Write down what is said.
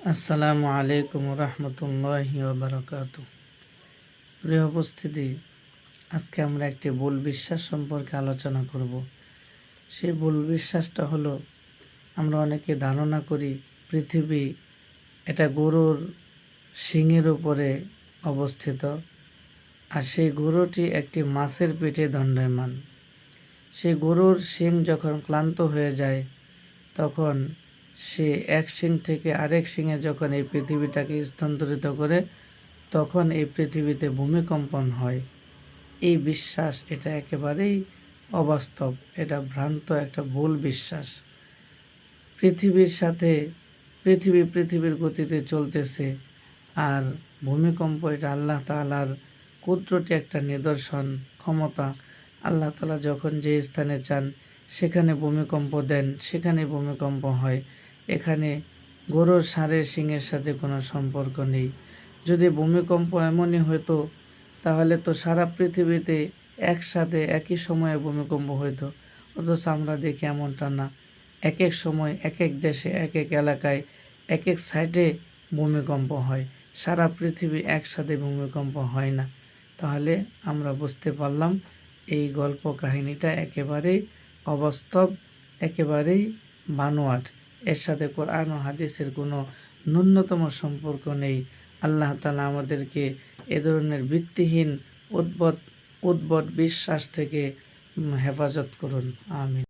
আসসালামু আলাইকুম রহমতুল্লাহি ওয়া প্রিয় উপস্থিতি, আজকে আমরা একটি ভুল বিশ্বাস সম্পর্কে আলোচনা করব। সেই ভুল বিশ্বাসটা হলো, আমরা অনেকে ধারণা করি পৃথিবী এটা গরুর শিংয়ের উপরে অবস্থিত, আর সেই গরুটি একটি মাছের পেটে দণ্ডায়মান। সেই গরুর শিং যখন ক্লান্ত হয়ে যায়, তখন সে এক শিং থেকে আরেক শিংয়ে যখন এই পৃথিবীটাকে স্থানান্তরিত করে, তখন এই পৃথিবীতে ভূমিকম্পন হয়। এই বিশ্বাস এটা একেবারেই অবাস্তব, এটা ভ্রান্ত একটা ভুল বিশ্বাস। পৃথিবীর সাথে পৃথিবীর গতিতে চলতেছে, আর ভূমিকম্প এটা আল্লাহ তাআলার কুদরতি একটা নিদর্শন, ক্ষমতা। আল্লাহ তাআলা যখন যে স্থানে চান সেখানে ভূমিকম্প দেন, সেখানে ভূমিকম্প হয়। এখানে গরুর ষাঁড়ের শিংয়ের সাথে কোনো সম্পর্ক নেই। যদি ভূমিকম্প এমনই হতো, তাহলে তো সারা পৃথিবীতে একসাথে একই সময়ে ভূমিকম্প হইতো। অথচ আমরা দেখি এমনটা না। এক এক সময় এক এক দেশে এক এক এলাকায় এক এক সাইডে ভূমিকম্প হয়, সারা পৃথিবী একসাথে ভূমিকম্প হয় না। তাহলে আমরা বুঝতে পারলাম এই গল্প কাহিনীটা একেবারেই অবাস্তব, একেবারেই বানোয়াট। এর সাথে কোরআন ও হাদিসের কোনো ন্যূনতম সম্পর্ক নেই। আল্লাহ তাআলা আমাদেরকে এ ধরনের ভিত্তিহীন উদ্ভট বিশ্বাস থেকে হেফাজত করুন। আমিন।